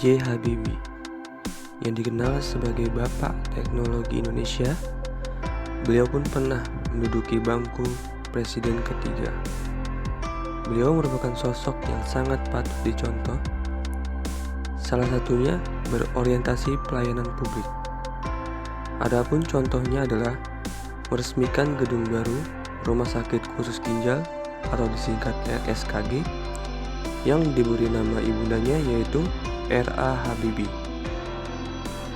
B.J. Habibie, yang dikenal sebagai Bapak Teknologi Indonesia. Beliau pun pernah menduduki bangku Presiden ketiga. Beliau merupakan sosok yang sangat patut dicontoh. Salah satunya berorientasi pelayanan publik. Adapun contohnya adalah meresmikan gedung baru Rumah Sakit Khusus Ginjal atau disingkat RSKG yang diberi nama ibundanya yaitu R.A. Habibie,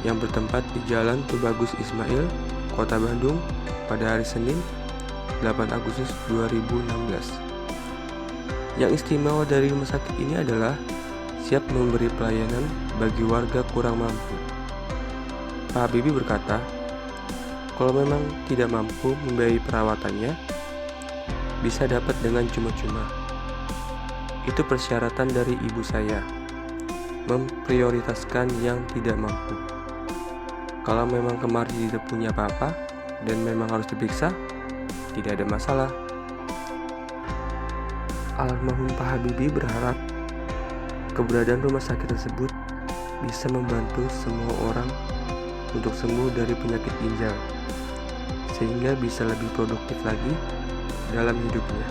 yang bertempat di Jalan Tubagus Ismail, Kota Bandung pada hari Senin 8 Agustus 2016. Yang istimewa dari rumah sakit ini adalah siap memberi pelayanan bagi warga kurang mampu. Pak Habibie berkata, kalau memang tidak mampu membiayai perawatannya, bisa dapat dengan cuma-cuma. Itu persyaratan dari ibu saya, memprioritaskan yang tidak mampu. Kalau memang kemarin tidak punya apa-apa dan memang harus diperiksa, tidak ada masalah. Almarhum Pak Habibie berharap keberadaan rumah sakit tersebut bisa membantu semua orang untuk sembuh dari penyakit ginjal, sehingga bisa lebih produktif lagi dalam hidupnya.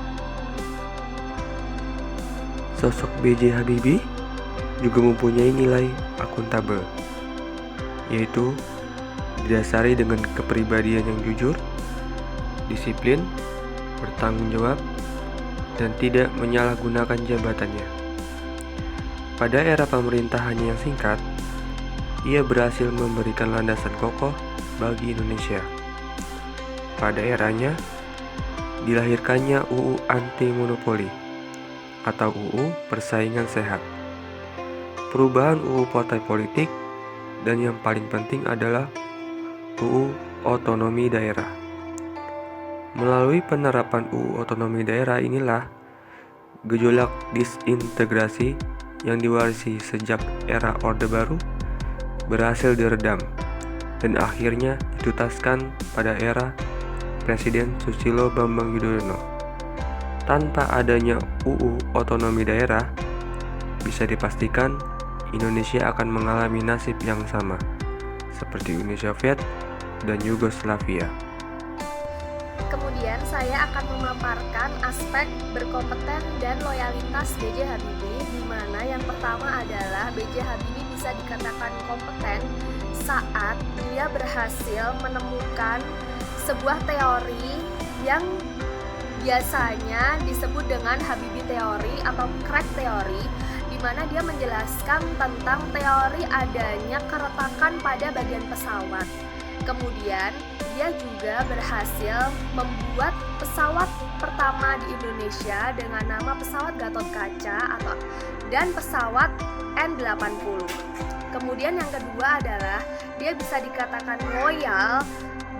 Sosok B.J. Habibie juga mempunyai nilai akuntabel, yaitu didasari dengan kepribadian yang jujur, disiplin, bertanggung jawab, dan tidak menyalahgunakan jabatannya. Pada era pemerintahannya yang singkat, ia berhasil memberikan landasan kokoh bagi Indonesia. Pada eranya, dilahirkannya UU Anti Monopoli atau UU Persaingan Sehat, perubahan UU Partai Politik, dan yang paling penting adalah UU Otonomi Daerah. Melalui penerapan UU Otonomi Daerah inilah gejolak disintegrasi yang diwarisi sejak era Orde Baru berhasil diredam dan akhirnya dituntaskan pada era Presiden Susilo Bambang Yudhoyono. Tanpa adanya UU Otonomi Daerah, bisa dipastikan Indonesia akan mengalami nasib yang sama seperti Uni Soviet dan Yugoslavia. Kemudian saya akan memaparkan aspek berkompeten dan loyalitas B.J. Habibie, di mana yang pertama adalah B.J. Habibie bisa dikatakan kompeten saat dia berhasil menemukan sebuah teori yang biasanya disebut dengan Habibie teori atau crack teori, di mana dia menjelaskan tentang teori adanya keretakan pada bagian pesawat. Kemudian dia juga berhasil membuat pesawat pertama di Indonesia dengan nama pesawat Gatot Kaca dan pesawat N80. Kemudian yang kedua adalah dia bisa dikatakan loyal,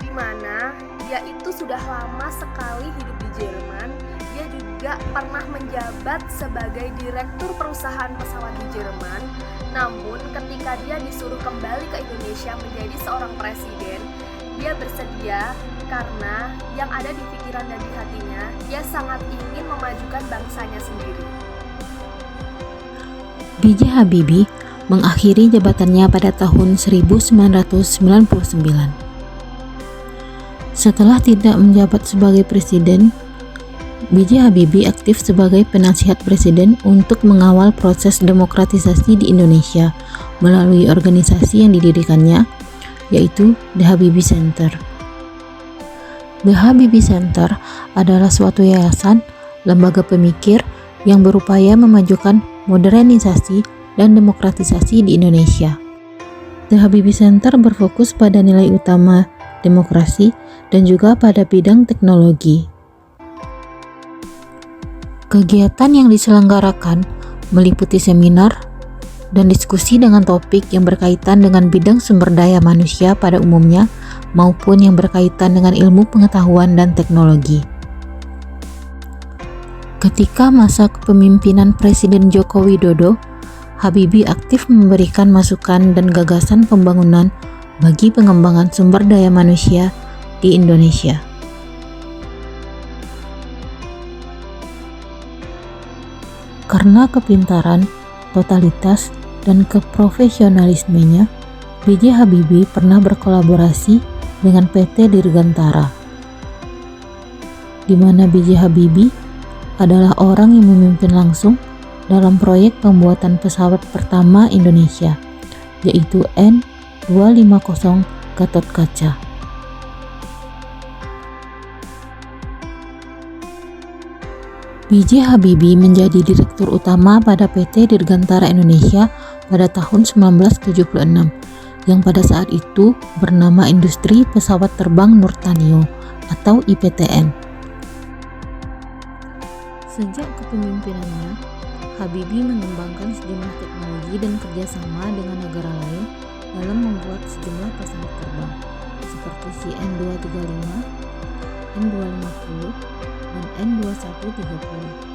di mana dia itu sudah lama sekali hidup di Jerman. Dia juga pernah menjabat sebagai direktur perusahaan pesawat di Jerman. Namun ketika dia disuruh kembali ke Indonesia menjadi seorang presiden, dia bersedia karena yang ada di pikiran dan di hatinya, dia sangat ingin memajukan bangsanya sendiri. B.J. Habibie mengakhiri jabatannya pada tahun 1999. Setelah tidak menjabat sebagai presiden, B.J. Habibie aktif sebagai penasihat presiden untuk mengawal proses demokratisasi di Indonesia melalui organisasi yang didirikannya, yaitu The Habibie Center. The Habibie Center adalah suatu yayasan, lembaga pemikir yang berupaya memajukan modernisasi dan demokratisasi di Indonesia. The Habibie Center berfokus pada nilai utama demokrasi dan juga pada bidang teknologi. Kegiatan yang diselenggarakan meliputi seminar dan diskusi dengan topik yang berkaitan dengan bidang sumber daya manusia pada umumnya maupun yang berkaitan dengan ilmu pengetahuan dan teknologi. Ketika masa kepemimpinan Presiden Joko Widodo, Habibie aktif memberikan masukan dan gagasan pembangunan bagi pengembangan sumber daya manusia di Indonesia. Karena kepintaran, totalitas, dan keprofesionalismenya, B.J. Habibie pernah berkolaborasi dengan PT Dirgantara, di mana B.J. Habibie adalah orang yang memimpin langsung dalam proyek pembuatan pesawat pertama Indonesia, yaitu N250 Gatot Kaca. B.J. Habibie menjadi direktur utama pada PT Dirgantara Indonesia pada tahun 1976, yang pada saat itu bernama Industri Pesawat Terbang Nurtanio atau IPTN. Sejak kepemimpinannya, Habibie mengembangkan sejumlah teknologi dan kerjasama dengan negara lain dalam membuat sejumlah pesawat terbang seperti N235, N250, dan N2130.